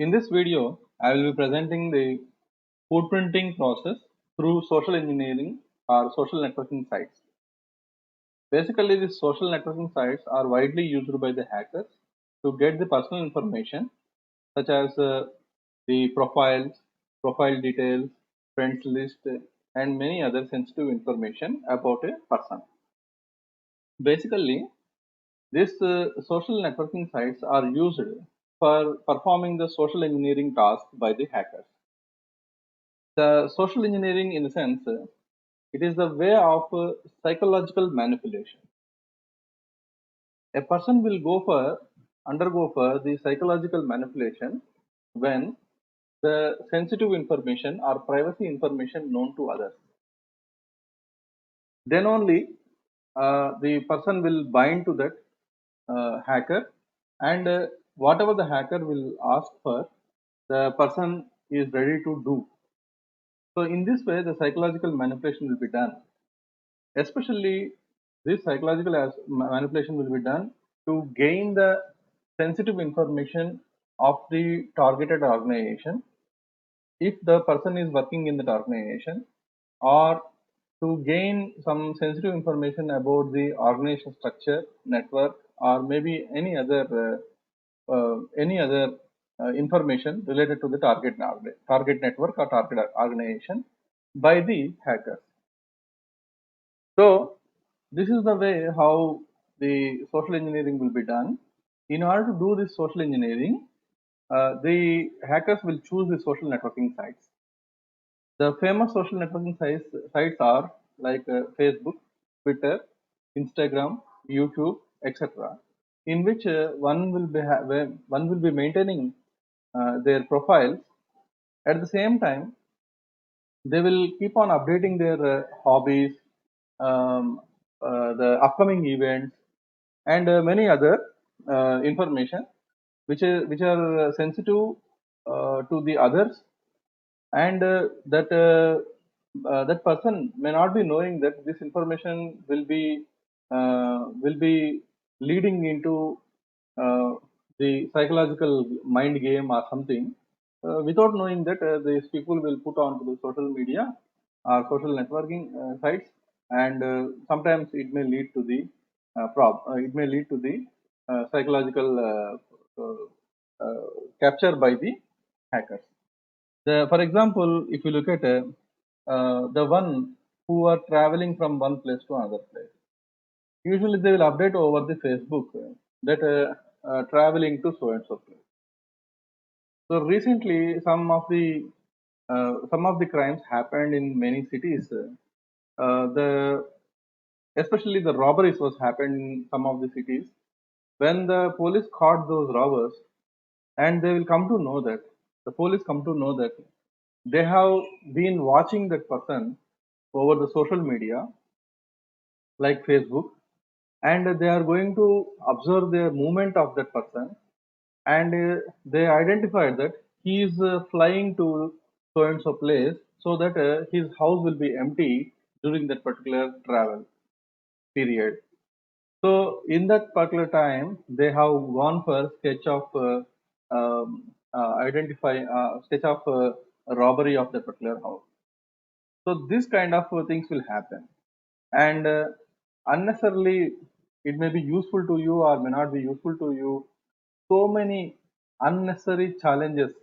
In this video, I will be presenting the footprinting process through social engineering or social networking sites. Basically, these social networking sites are widely used by the hackers to get the personal information such as the profiles, profile details, friends list, and many other sensitive information about a person. Basically, these social networking sites are used for performing the social engineering task by the hackers. The social engineering, in a sense, it is the way of psychological manipulation. A person will undergo for the psychological manipulation when the sensitive information or privacy information known to others. Then only the person will bind to that hacker, and whatever the hacker will ask for, the person is ready to do. So in this way, the psychological manipulation will be done. Especially, this manipulation will be done to gain the sensitive information of the targeted organization if the person is working in that organization, or to gain some sensitive information about the organization structure, network, or maybe any other information related to the target network or target organization by the hackers. So this is the way how the social engineering will be done. In order to do this social engineering, the hackers will choose the social networking sites. The famous social networking sites are like Facebook, Twitter, Instagram, YouTube, etc., in which one will be maintaining their profiles. At the same time, they will keep on updating their hobbies, um, the upcoming events, and many other information which are sensitive to the others, and that person may not be knowing that this information will be leading into uh, the psychological mind game or something, without knowing that these people will put onto the social media or social networking sites, and sometimes it may lead to the psychological capture by the hackers. For example, if you look at the one who are traveling from one place to another place, usually they will update over the Facebook that traveling to so and so place. So recently, some of the crimes happened in many cities. The Especially the robberies was happened in some of the cities. When the police caught those robbers, and they will come to know that the police come to know that they have been watching that person over the social media like Facebook, and they are going to observe the movement of that person, and they identified that he is flying to so and so place, so that his house will be empty during that particular travel period. So in that particular time, they have gone for sketch of a robbery of that particular house. So this kind of things will happen, and unnecessarily it may be useful to you or may not be useful to you. So many unnecessary challenges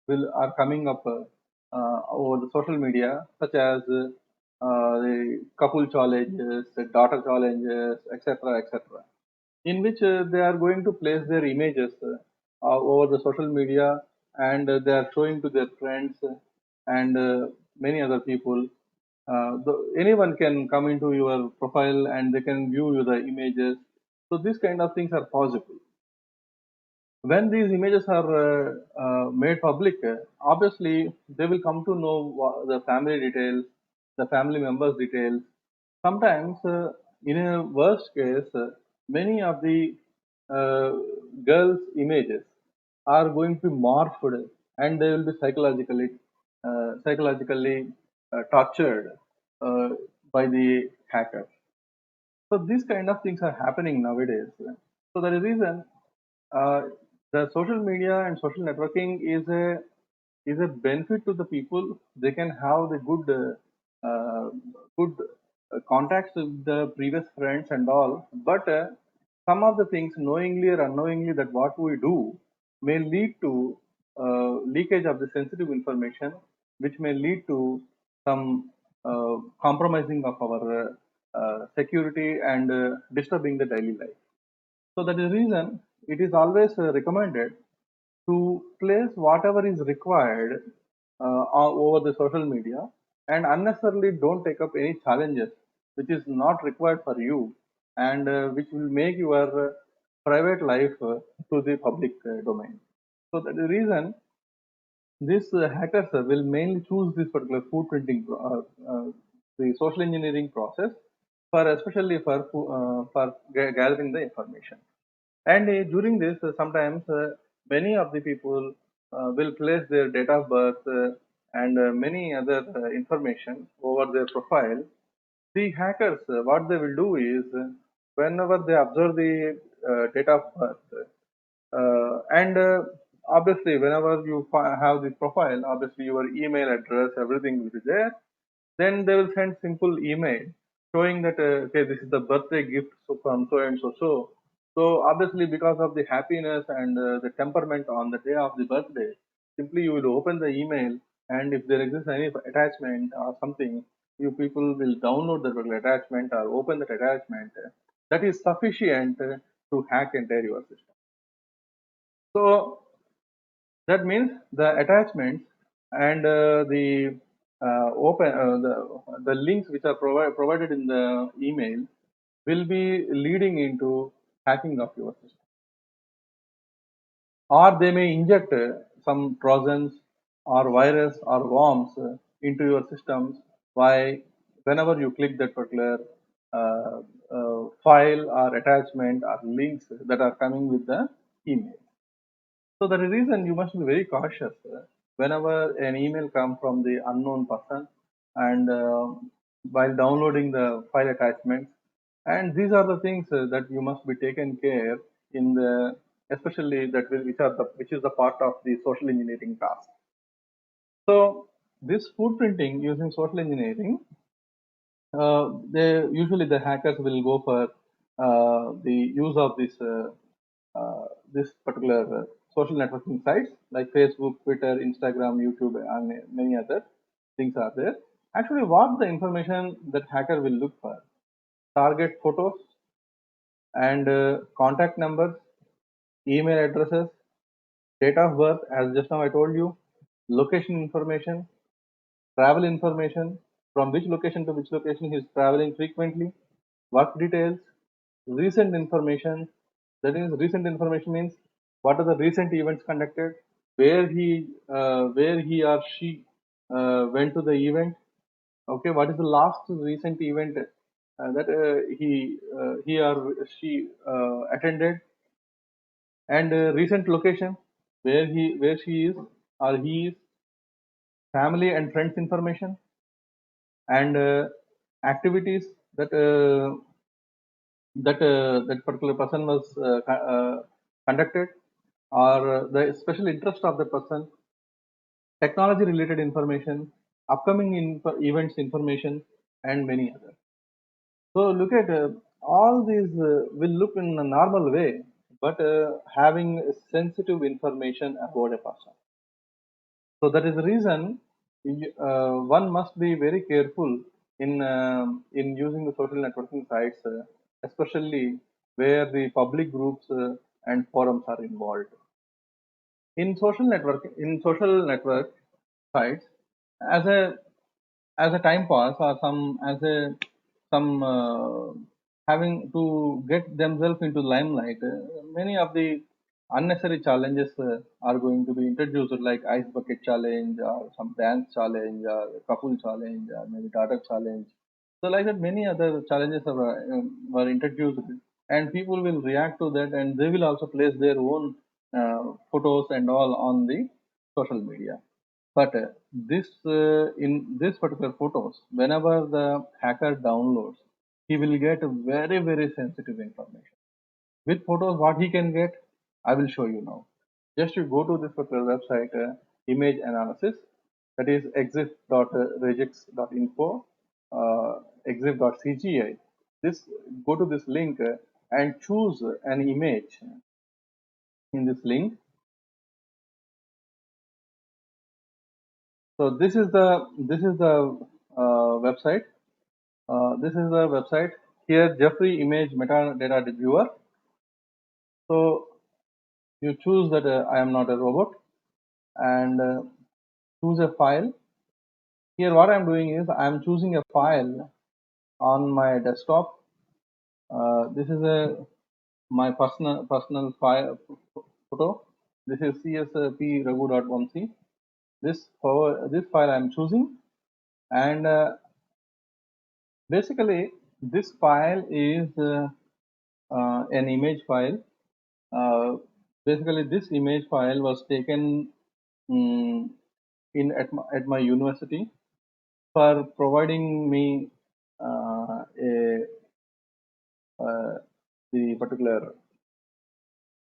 will are coming up over the social media, such as the couple challenges, the daughter challenges, etc., etc., in which they are going to place their images over the social media, and they are showing to their friends and many other people. Anyone can come into your profile and they can view the images. So these kind of things are possible. When these images are made public, obviously they will come to know the family details, the family members details. Sometimes, in a worst case, many of the uh, girls' images are going to be morphed, and they will be psychologically tortured uh, by the hackers. So these kind of things are happening nowadays. So that is reason. The social media and social networking is a benefit to the people. They can have the good contacts with the previous friends and all, but some of the things, knowingly or unknowingly, that what we do may lead to leakage of the sensitive information, which may lead to some compromising of our security and disturbing the daily life. So that is the reason it is always recommended to place whatever is required over the social media, and unnecessarily don't take up any challenges which is not required for you, and which will make your private life to the public domain. So that is the reason these hackers will mainly choose this particular footprinting, the social engineering process, for especially for gathering the information. And during this, sometimes many of the people will place their date of birth and many other information over their profile. The hackers, what they will do is, whenever they observe the date of birth, and obviously, whenever you have this profile, obviously your email address, everything will be there. Then they will send simple email showing that okay, this is the birthday gift from so and so so. So obviously, because of the happiness and the temperament on the day of the birthday, simply you will open the email, and if there exists any attachment or something, you people will download the particular attachment or open that attachment. That is sufficient to hack entire your system. So that means the attachments and the links which are provided in the email will be leading into hacking of your system, or they may inject some trojans or virus or worms into your systems. Why, whenever you click that particular uh, file or attachment or links that are coming with the email. So that is the reason you must be very cautious whenever an email comes from the unknown person, and while downloading the file attachments. And these are the things that you must be taken care in the, especially which is the part of the social engineering task. So this footprinting using social engineering, they usually the hackers will go for the use of this particular social networking sites like Facebook, Twitter, Instagram, YouTube, and many other things are there. Actually, what the information that hacker will look for: target photos and contact numbers, email addresses, date of birth, as just now I told you, location information, travel information, from which location to which location he is traveling frequently, work details, recent information. That is, recent information means what are the recent events conducted, where he or she went to the event. Okay, what is the last recent event that he or she attended, and recent location where she is or he is, family and friends information, and activities that that particular person was conducted, or the special interest of the person, technology related information, upcoming events information, and many others. So look at all these will look in a normal way, but having sensitive information about a person. So that is the reason one must be very careful in using the social networking sites, especially where the public groups and forums are involved. In social network sites, as a time pass, or some having to get themselves into limelight, many of the unnecessary challenges are going to be introduced, like ice bucket challenge, or some dance challenge, or couple challenge, or maybe data challenge. So like that, many other challenges were introduced, and people will react to that, and they will also place their own photos and all on the social media. But in this particular photos, whenever the hacker downloads, he will get very, very sensitive information. With photos, what he can get, I will show you now. Just you go to this particular website, image analysis, that is exif.regex.info, exif.cgi. This go to this link and choose an image in this link. So this is the website. This is the website. Here, Jeffrey image metadata viewer. So you choose that I am not a robot, and choose a file. Here, what I am doing is I am choosing a file on my desktop. This is my personal file photo. This is csp.raghu.vamsi. This file I am choosing, and basically this file is an image file. Uh, Basically, this image file was taken at my university for providing me the particular,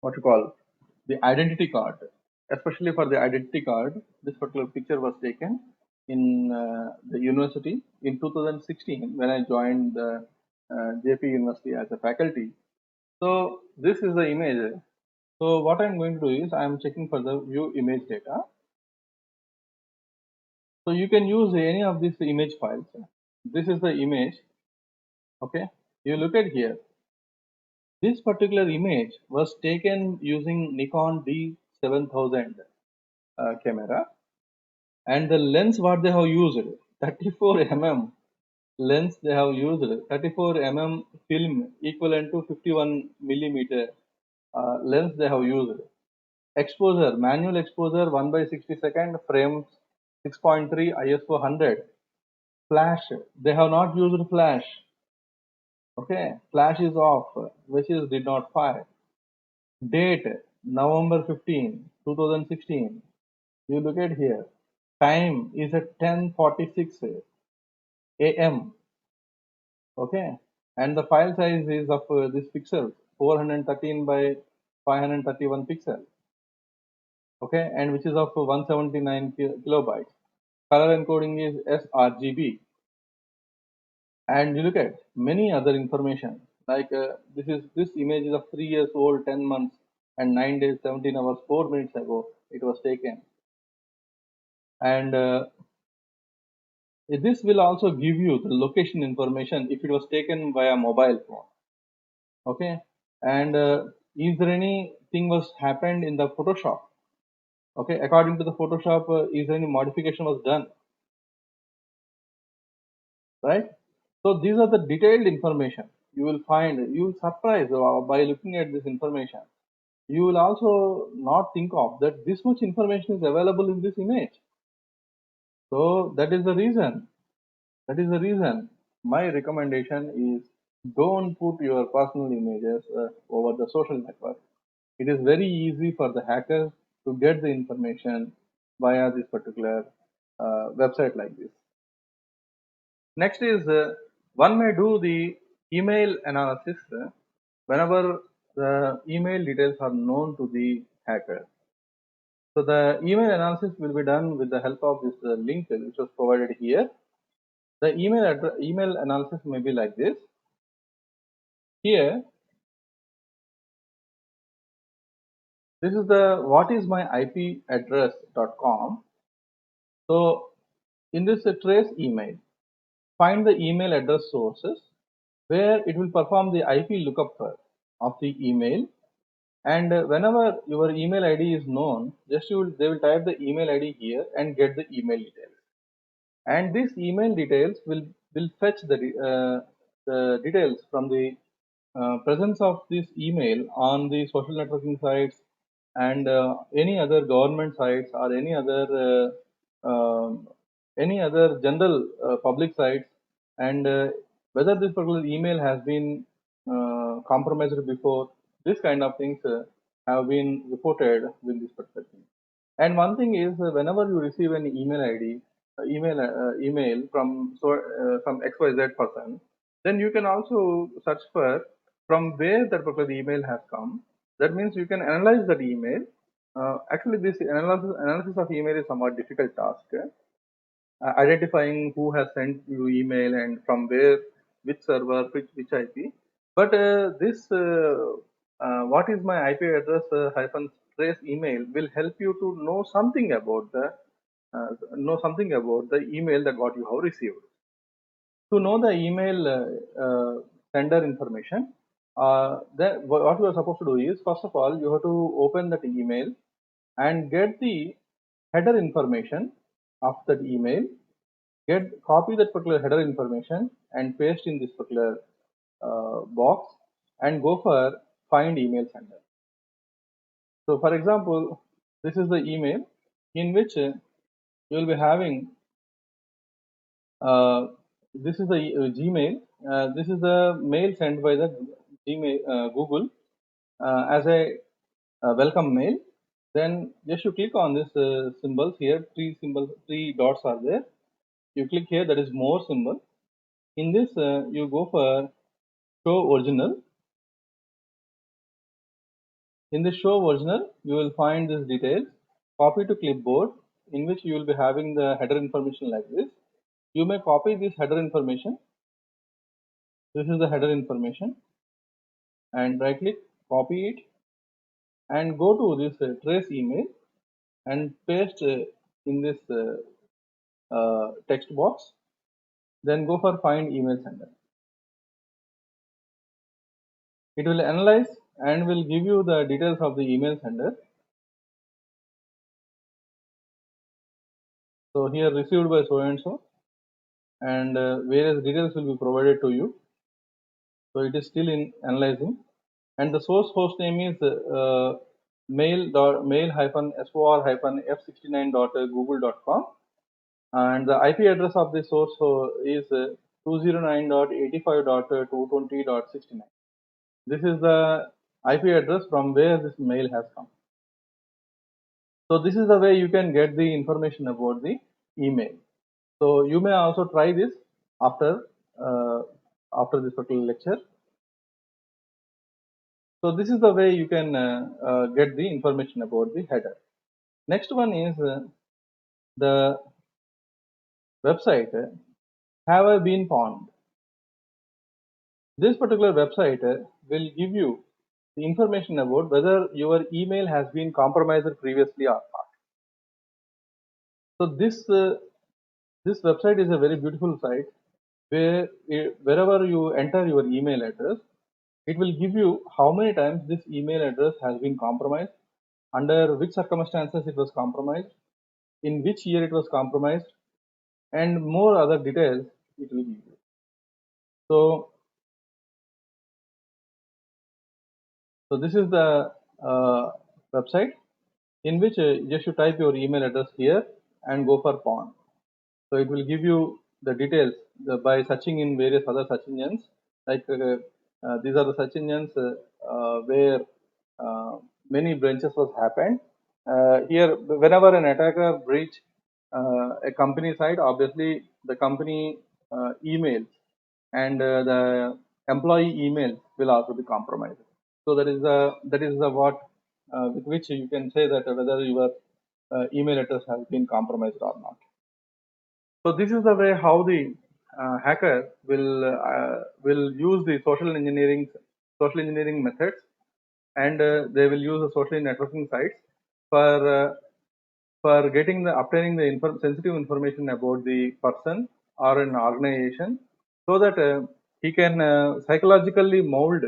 what you call, the identity card. Especially for the identity card, this particular picture was taken in the university in 2016 when I joined the JP University as a faculty. So this is the image. So what I'm going to do is I'm checking for the view image data. So you can use any of these image files. This is the image. Okay, you look at here. This particular image was taken using Nikon D7000 camera, and the lens what they have used, 34 mm lens they have used, 34 mm film equivalent to 51 millimeter lens they have used. Exposure, manual exposure 1 by 60 second, frames 6.3, ISO 100. Flash, they have not used flash. Okay, flash is off, which is did not fire. Date, November 15, 2016. You look at here. Time is at 10:46 a.m. Okay, and the file size is of this pixel 413 by 531 pixel. Okay, and which is of 179 kilobytes. Color encoding is sRGB. And you look at many other information like this image is of 3 years old, 10 months and 9 days, 17 hours, 4 minutes ago it was taken. And this will also give you the location information if it was taken via mobile phone. Okay, and is there anything was happened in the Photoshop? Okay, according to the Photoshop, is there any modification was done, right? So these are the detailed information you will find. You will surprise by looking at this information. You will also not think of that this much information is available in this image. So that is the reason. That is the reason. My recommendation is don't put your personal images over the social network. It is very easy for the hackers to get the information via this particular website like this. Next is one may do the email analysis whenever the email details are known to the hacker. So the email analysis will be done with the help of this link which was provided here. The email analysis may be like this. Here, this is the what is my IP address.com. So in this trace email, find the email address sources where it will perform the IP lookup of the email. And whenever your email ID is known, they will type the email ID here and get the email details. And these email details will fetch the details from the presence of this email on the social networking sites and any other government sites or any other general public sites, and whether this particular email has been compromised before. This kind of things have been reported with this particular thing. And one thing is, whenever you receive an email ID, email from XYZ person, then you can also search for from where that particular email has come. That means you can analyze that email Actually, this analysis of email is somewhat difficult task. Identifying who has sent you email and from where, which server, which IP. But what is my IP address hyphen trace email will help you to know something about the email that what you have received. To know the email sender information, then what you are supposed to do is, first of all, you have to open that email and get the header information of that email, copy that particular header information and paste in this particular box and go for find email sender. So for example, this is the email in which you will be having this is the Gmail. This is the mail sent by the Gmail Google as a welcome mail. Then just you click on this symbols here. Three dots are there. You click here. That is more symbol. In this, you go for show original. In the show original, you will find this details. Copy to clipboard, in which you will be having the header information like this. You may copy this header information. This is the header information, and right click, copy it, and go to this trace email and paste in this text box. Then go for find email sender. It will analyze and will give you the details of the email sender. So here received by so and so, and various details will be provided to you. So it is still in analyzing, and the source host name is mail-for-f69.google.com, and the IP address of the source is 209.85.220.69. This is the IP address from where this mail has come. So this is the way you can get the information about the email. So you may also try this after this particular lecture. So this is the way you can get the information about the header. Next one is the website have I been pawned. This particular website will give you the information about whether your email has been compromised previously or not. So this website is a very beautiful site where wherever you enter your email address, it will give you how many times this email address has been compromised, under which circumstances it was compromised, in which year it was compromised, and more other details it will give you. So this is the website in which just you type your email address here and go for pawn. So it will give you the details by searching in various other search engines. Like these are the search engines where many branches was happened. Here, whenever an attacker breach a company site, obviously the company emails and the employee email will also be compromised. So that is the what with which you can say that whether your email address has been compromised or not. So this is the way how the hacker will use the social engineering methods, and they will use the social networking sites for obtaining the sensitive information about the person or an organization, so that he can psychologically mold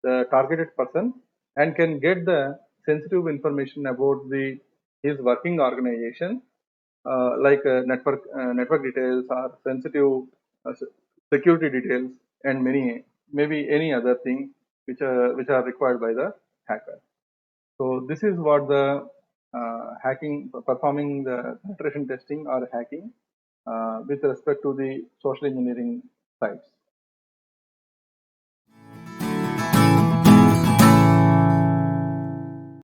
the targeted person and can get the sensitive information about his working organization, like network details or sensitive security details, and maybe any other thing which are required by the hacker. So this is what the performing the penetration testing or hacking with respect to the social engineering sites.